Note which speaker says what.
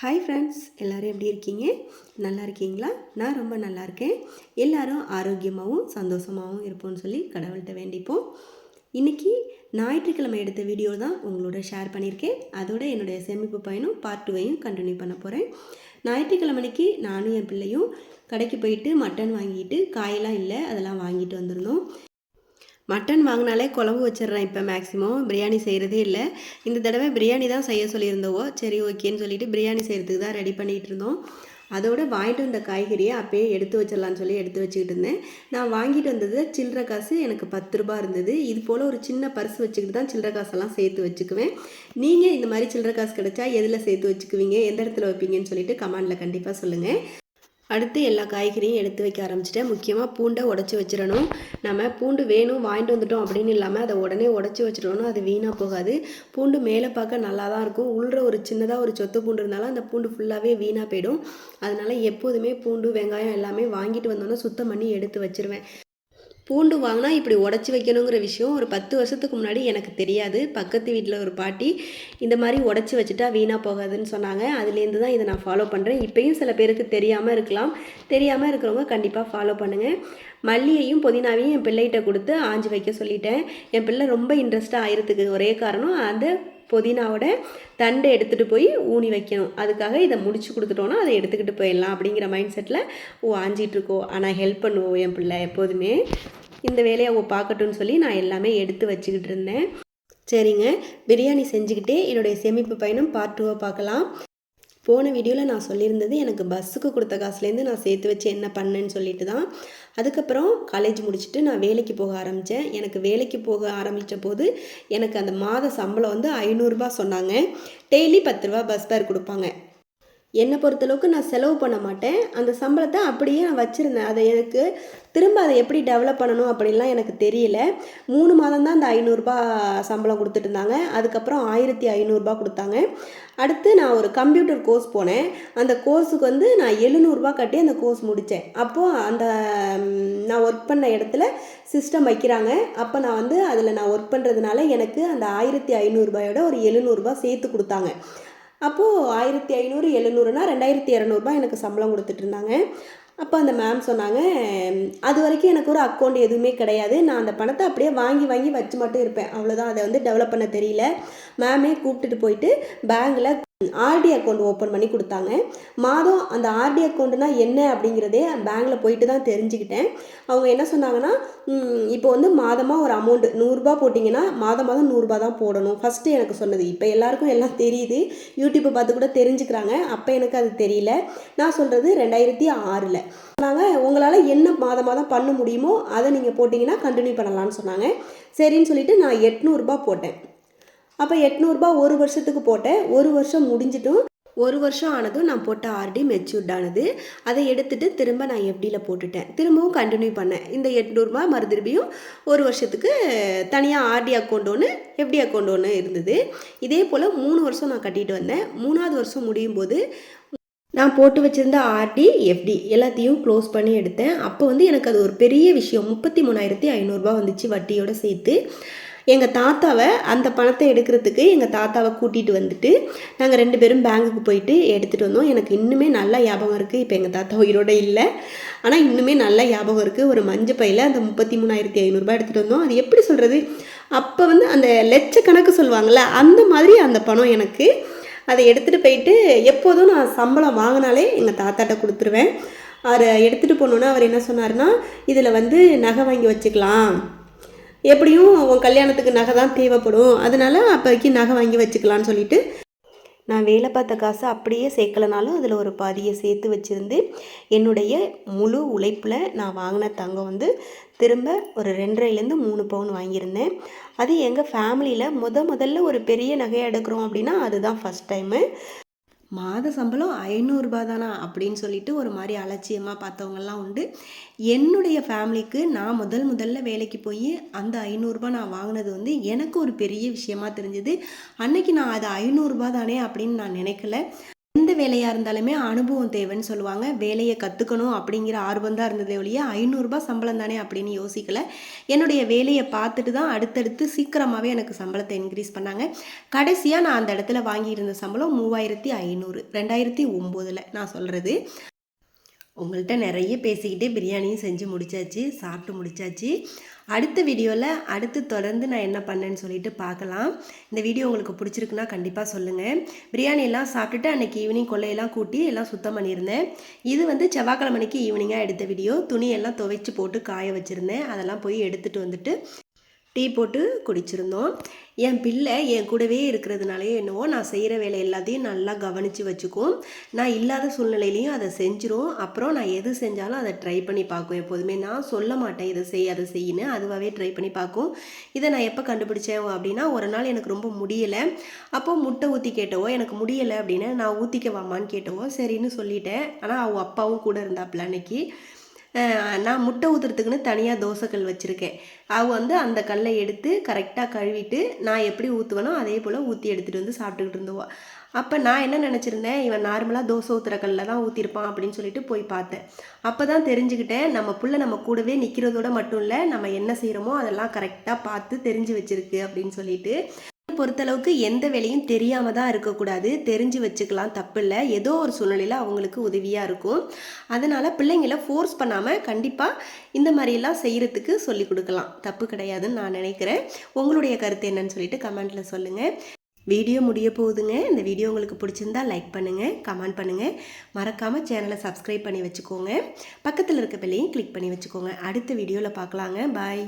Speaker 1: Hi friends, எல்லோரும் எப்படி இருக்கீங்க? நல்லா இருக்கீங்களா? நான் ரொம்ப நல்லா இருக்கேன். எல்லோரும் ஆரோக்கியமாகவும் சந்தோஷமாகவும் இருப்போம்னு சொல்லி கடவுள்கிட்ட வேண்டிப்போம். இன்றைக்கி ஞாயிற்றுக்கிழமை எடுத்த வீடியோ தான் உங்களோட ஷேர் பண்ணியிருக்கேன். அதோட என்னுடைய சேமிப்பு பயணம் பார்ட் 2வையும் கண்டினியூ பண்ண போகிறேன். ஞாயிற்றுக்கிழமைக்கு நானும் என் பிள்ளையும் கடைக்கு போயிட்டு மட்டன் வாங்கிட்டு, காயெல்லாம் இல்லை அதெல்லாம் வாங்கிட்டு வந்திருந்தோம். மட்டன் வாங்கினாலே குழம்பு வச்சிடுறேன். இப்போ மேக்ஸிமம் பிரியாணி செய்கிறதே இல்லை. இந்த தடவை பிரியாணி தான் செய்ய சொல்லியிருந்தோவோ, சரி ஓகேன்னு சொல்லிட்டு பிரியாணி செய்கிறதுக்கு தான் ரெடி பண்ணிகிட்டு இருந்தோம். அதோட வாங்கிட்டு வந்த காய்கறியை அப்பயே எடுத்து வச்சிடலான்னு சொல்லி எடுத்து வச்சுக்கிட்டு இருந்தேன். நான் வாங்கிட்டு வந்தது சில்லற காசு எனக்கு 10 ரூபா இருந்தது. இது போல் ஒரு சின்ன பர்ஸ் வச்சுக்கிட்டு தான் சில்லற காசெல்லாம் சேர்த்து வச்சுக்குவேன். நீங்கள் இந்த மாதிரி சில்லற காசு கிடச்சா எதில் சேர்த்து வச்சுக்குவீங்க, எந்த இடத்துல வைப்பீங்கன்னு சொல்லிட்டு கமெண்டில் கண்டிப்பாக சொல்லுங்கள். அடுத்து எல்லா காய்கறியும் எடுத்து வைக்க ஆரம்பிச்சிட்டேன். முக்கியமாக பூண்டை உடச்சி வச்சிடணும். நம்ம பூண்டு வேணும் வாங்கிட்டு வந்துட்டோம் அப்படின்னு இல்லாமல் அதை உடனே உடச்சி வச்சிடணும். அது வீணாக போகாது. பூண்டு மேலே பார்க்க நல்லா தான் இருக்கும். உள்ள ஒரு சின்னதாக ஒரு சொத்து பூண்டு இருந்தாலும் அந்த பூண்டு ஃபுல்லாகவே வீணாக போயிடும். அதனால் எப்போதுமே பூண்டு வெங்காயம் எல்லாமே வாங்கிட்டு வந்தோன்னா சுத்தம் பண்ணி எடுத்து வச்சிருவேன். பூண்டு வாங்கினா இப்படி உடச்சி வைக்கணுங்கிற விஷயம் ஒரு 10 வருஷத்துக்கு முன்னாடி எனக்கு தெரியாது. பக்கத்து வீட்டில் ஒரு பாட்டி இந்த மாதிரி உடச்சி வச்சுட்டா வீணாக போகாதுன்னு சொன்னாங்க. அதுலேருந்து தான் இதை நான் ஃபாலோ பண்ணுறேன். இப்போயும் சில பேருக்கு தெரியாமல் இருக்கலாம். தெரியாமல் இருக்கிறவங்க கண்டிப்பாக ஃபாலோ பண்ணுங்கள். மல்லியையும் புதினாவையும் என் பிள்ளைகிட்ட கொடுத்து ஆஞ்சி வைக்க சொல்லிட்டேன். என் பிள்ளை ரொம்ப இன்ட்ரெஸ்ட்டாக ஆயிரத்துக்கு ஒரே காரணம் அந்த புதினாவோட தண்டை எடுத்துகிட்டு போய் ஊனி வைக்கணும். அதுக்காக இதை முடிச்சு கொடுத்துட்டோன்னா அதை எடுத்துக்கிட்டு போயிடலாம் அப்படிங்கிற மைண்ட் செட்டில் ஆஞ்சிட்ருக்கோ. ஆனால் ஹெல்ப் பண்ணுவோம் என் பிள்ளை எப்போதுமே. இந்த வேலையை பார்க்கட்டும்னு சொல்லி நான் எல்லாமே எடுத்து வச்சுக்கிட்டு இருந்தேன். சரிங்க, பிரியாணி செஞ்சுக்கிட்டே என்னுடைய சேமிப்பு பயணம் பார்ட் 2 பார்க்கலாம். போன வீடியோவில் நான் சொல்லியிருந்தது எனக்கு பஸ்ஸுக்கு கொடுத்த காசுலேருந்து நான் சேர்த்து வச்சு என்ன பண்ணேன்னு சொல்லிட்டு தான். அதுக்கப்புறம் காலேஜ் முடிச்சுட்டு நான் வேலைக்கு போக ஆரம்பித்தேன். எனக்கு வேலைக்கு போக ஆரம்பித்த போது எனக்கு அந்த மாத சம்பளம் வந்து 500 ரூபா சொன்னாங்க. டெய்லி 10 ரூபா பஸ் ஃபேர் கொடுப்பாங்க. என்னை பொறுத்தளவுக்கு நான் செலவு பண்ண மாட்டேன். அந்த சம்பளத்தை அப்படியே நான் வச்சுருந்தேன். அதை எனக்கு திரும்ப அதை எப்படி டெவலப் பண்ணணும் அப்படின்லாம் எனக்கு தெரியல. 3 மாதம் தான் அந்த 500 ரூபா சம்பளம் கொடுத்துட்டு இருந்தாங்க. அதுக்கப்புறம் 1500 கொடுத்தாங்க. அடுத்து நான் ஒரு கம்ப்யூட்டர் கோர்ஸ் போனேன். அந்த கோர்ஸுக்கு வந்து நான் 700 ரூபா கட்டி அந்த கோர்ஸ் முடித்தேன். அப்போது அந்த நான் ஒர்க் பண்ண இடத்துல சிஸ்டம் வைக்கிறாங்க. அப்போ நான் வந்து அதில் நான் ஒர்க் பண்ணுறதுனால எனக்கு அந்த 1500 ரூபாயோட ஒரு 700 ரூபா சேர்த்து கொடுத்தாங்க. அப்போது 1500 700னா 2200 எனக்கு சம்பளம் கொடுத்துட்டு இருந்தாங்க. அப்போ அந்த மேம் சொன்னாங்க, அது வரைக்கும் எனக்கு ஒரு அக்கௌண்ட் எதுவுமே கிடையாது. நான் அந்த பணத்தை அப்படியே வாங்கி வாங்கி வச்சு மட்டும் இருப்பேன். அவ்வளோதான். அதை வந்து டெவலப் பண்ண தெரியல. மேமே கூப்பிட்டுட்டு போயிட்டு பேங்கில் ஆர்டி அக்கௌண்ட் ஓப்பன் பண்ணி கொடுத்தாங்க. மாதம் அந்த ஆர்டி அக்கௌண்ட்னா என்ன அப்படிங்கிறதே பேங்கில் போயிட்டு தான் தெரிஞ்சுக்கிட்டேன். அவங்க என்ன சொன்னாங்கன்னா, இப்போ வந்து மாதமாக ஒரு அமௌண்ட் 100 ரூபா போட்டிங்கன்னா மாதம் 100 ரூபா தான் போடணும் ஃபஸ்ட்டு எனக்கு சொன்னது. இப்போ எல்லாருக்கும் எல்லாம் தெரியுது, யூடியூப்பை பார்த்து கூட தெரிஞ்சுக்கிறாங்க. அப்போ எனக்கு அது தெரியல. நான் சொல்கிறது 2006ல் சொன்னாங்க. உங்களால் என்ன மாதம் பண்ண முடியுமோ அதை நீங்கள் போட்டிங்கன்னா கண்டினியூ பண்ணலான்னு சொன்னாங்க. சரின்னு சொல்லிவிட்டு நான் 800 ரூபா போட்டேன். அப்போ 800 ரூபா ஒரு வருஷத்துக்கு போட்டேன். ஒரு வருஷம் முடிஞ்சிட்டும். ஒரு வருஷம் ஆனதும் நான் போட்ட ஆர்டி மெச்சூர்ட் ஆனது. அதை எடுத்துகிட்டு திரும்ப நான் எஃப்டியில் போட்டுட்டேன். திரும்பவும் கண்டினியூ பண்ணேன். இந்த 800 ரூபா மறுதிரும்பியும் ஒரு வருஷத்துக்கு தனியாக ஆர்டி அக்கௌண்ட் ஒன்று எஃப்டி அக்கௌண்ட் ஒன்று இருந்தது. இதே போல் 3 வருஷம் நான் கட்டிட்டு வந்தேன். 3ஆவது வருஷம் முடியும் போது நான் போட்டு வச்சுருந்த ஆர்டி எஃப்டி எல்லாத்தையும் க்ளோஸ் பண்ணி எடுத்தேன். அப்போ வந்து எனக்கு அது ஒரு பெரிய விஷயம். 33,500 வந்துச்சு வட்டியோடு சேர்த்து. எங்கள் தாத்தாவை அந்த பணத்தை எடுக்கிறதுக்கு எங்கள் தாத்தாவை கூட்டிகிட்டு வந்துட்டு நாங்கள் 2 பேரும் பேங்குக்கு போயிட்டு எடுத்துகிட்டு வந்தோம். எனக்கு இன்னுமே நல்லா ஞாபகம் இருக்குது. இப்போ எங்கள் தாத்தா உயிரோடு இல்லை, ஆனால் இன்னுமே நல்லா ஞாபகம் இருக்குது. ஒரு மஞ்சள் பையில் அந்த 33,500 எடுத்துகிட்டு வந்தோம். அது எப்படி சொல்கிறது, அப்போ வந்து அந்த லட்சக்கணக்கு சொல்லுவாங்கள்ல, அந்த மாதிரி அந்த பணம் எனக்கு. அதை எடுத்துகிட்டு போயிட்டு எப்போதும் நான் சம்பளம் வாங்கினாலே எங்கள் தாத்தாட்ட கொடுத்துருவேன். அதை எடுத்துகிட்டு போனோன்னா அவர் என்ன சொன்னார்னா, இதில் வந்து நகை வாங்கி வச்சுக்கலாம், எப்படியும் உன் கல்யாணத்துக்கு நகை தான் தேவைப்படும், அதனால் அப்போதைக்கு நகை வாங்கி வச்சுக்கலான்னு சொல்லிட்டு நான் வேலை பார்த்த காசை அப்படியே சேர்க்கலனாலும் அதில் ஒரு பாதியை சேர்த்து வச்சுருந்து என்னுடைய முழு உழைப்பில் நான் வாங்கின தங்கம் வந்து திரும்ப ஒரு 2.5லேருந்து 3 பவுன் வாங்கியிருந்தேன். அது எங்கள் ஃபேமிலியில் முதல்ல ஒரு பெரிய நகையை எடுக்கிறோம் அப்படின்னா அதுதான் ஃபஸ்ட் டைமு. மாத சம்பளம் 500 ரூபா தானா அப்படின்னு சொல்லிட்டு ஒரு மாதிரி அலட்சியமாக பார்த்தவங்கெல்லாம் உண்டு. என்னுடைய ஃபேமிலிக்கு நான் முதல்ல வேலைக்கு போய் அந்த 500 ரூபா நான் வாங்கினது வந்து எனக்கு ஒரு பெரிய விஷயமா தெரிஞ்சது. அன்னைக்கு நான் அது 500 ரூபா தானே அப்படின்னு நான் நினைக்கல. எந்த வேலையாக இருந்தாலுமே அனுபவம் தேவைன்னு சொல்லுவாங்க. வேலையை கற்றுக்கணும் அப்படிங்கிற ஆர்வம் தான் இருந்ததே ஒழிய ரூ. 500 சம்பளம் தானே அப்படின்னு யோசிக்கலை. என்னுடைய வேலையை பார்த்துட்டு தான் அடுத்தடுத்து சீக்கிரமாகவே எனக்கு சம்பளத்தை இன்க்ரீஸ் பண்ணாங்க. கடைசியாக நான் அந்த இடத்துல வாங்கியிருந்த சம்பளம் 3500 2009 நான் சொல்கிறது. உங்கள்கிட்ட நிறைய பேசிக்கிட்டே பிரியாணியும் செஞ்சு முடித்தாச்சு, சாப்பிட்டு முடித்தாச்சு. அடுத்த வீடியோவில் தொடர்ந்து நான் என்ன பண்ணேன்னு சொல்லிட்டு பார்க்கலாம். இந்த வீடியோ உங்களுக்கு பிடிச்சிருக்குன்னா கண்டிப்பாக சொல்லுங்கள். பிரியாணியெல்லாம் சாப்பிட்டுட்டு அன்றைக்கி ஈவினிங் கொள்ளையெல்லாம் கூட்டி எல்லாம் சுத்தம் பண்ணியிருந்தேன். இது செவ்வாய்க்கிழமைக்கு ஈவினிங்காக எடுத்த வீடியோ. துணியெல்லாம் துவைச்சி போட்டு காய வச்சுருந்தேன். அதெல்லாம் போய் எடுத்துகிட்டு வந்துட்டு டீ போட்டு குடிச்சிருந்தோம். என் பிள்ளை என் கூடவே இருக்கிறதுனாலையோ என்னவோ நான் செய்கிற வேலை எல்லாத்தையும் நல்லா கவனித்து வச்சுக்கும். நான் இல்லாத சூழ்நிலையிலையும் அதை செஞ்சிரும். அப்புறம் நான் எது செஞ்சாலும் அதை ட்ரை பண்ணி பார்க்கும். எப்போதுமே நான் சொல்ல மாட்டேன் இதை செய் அதை செய்யின்னு, அதுவாகவே ட்ரை பண்ணி பார்க்கும். இதை நான் எப்போ கண்டுபிடிச்சேன் அப்படின்னா, ஒரு நாள் எனக்கு ரொம்ப முடியலை. அப்போது முட்டை ஊற்றி கேட்டவோ, எனக்கு முடியலை அப்படின்னு நான் ஊற்றிக்க வாமான்னு கேட்டவோ சரின்னு சொல்லிட்டேன். ஆனால் அவங்க அப்பாவும் கூட இருந்தாப்புல அன்னைக்கு. நான் முட்டை ஊற்றுறதுக்குன்னு தனியாக தோசைக்கல் வச்சுருக்கேன். அவள் அந்த கல்லை எடுத்து கரெக்டாக கழுவிட்டு நான் எப்படி ஊற்றுவேனோ அதே போல் ஊற்றி எடுத்துகிட்டு வந்து சாப்பிட்டுக்கிட்டு இருந்துவா. அப்போ நான் என்ன நினச்சிருந்தேன், இவன் நார்மலாக தோசை ஊற்றுற கல்லில் தான் ஊற்றிருப்பான் அப்படின்னு சொல்லிட்டு போய் பார்த்தேன். அப்போ தான் தெரிஞ்சுக்கிட்டேன், நம்ம புள்ள நம்ம கூடவே நிற்கிறதோட மட்டும் இல்லை, நம்ம என்ன செய்கிறோமோ அதெல்லாம் கரெக்டாக பார்த்து தெரிஞ்சு வச்சுருக்கு அப்படின்னு சொல்லிட்டு. பொறுத்தளவுக்கு எந்த வேலையும் தெரியாமல் தான் இருக்கக்கூடாது, தெரிஞ்சு வச்சுக்கலாம், தப்பில்லை. ஏதோ ஒரு சூழ்நிலையில் அவங்களுக்கு உதவியாக இருக்கும். அதனால் பிள்ளைங்களை ஃபோர்ஸ் பண்ணாமல் கண்டிப்பாக இந்த மாதிரியெல்லாம் செய்கிறதுக்கு சொல்லி கொடுக்கலாம், தப்பு கிடையாதுன்னு நான் நினைக்கிறேன். உங்களுடைய கருத்து என்னன்னு சொல்லிட்டு கமெண்ட்டில் சொல்லுங்கள். வீடியோ முடிய போகுதுங்க. இந்த வீடியோ உங்களுக்கு பிடிச்சிருந்தா லைக் பண்ணுங்கள், கமெண்ட் பண்ணுங்கள். மறக்காமல் சேனலை சப்ஸ்கிரைப் பண்ணி வச்சுக்கோங்க. பக்கத்தில் இருக்க பெல்லையும் கிளிக் பண்ணி வச்சுக்கோங்க. அடுத்த வீடியோவில் பார்க்கலாங்க. பாய்.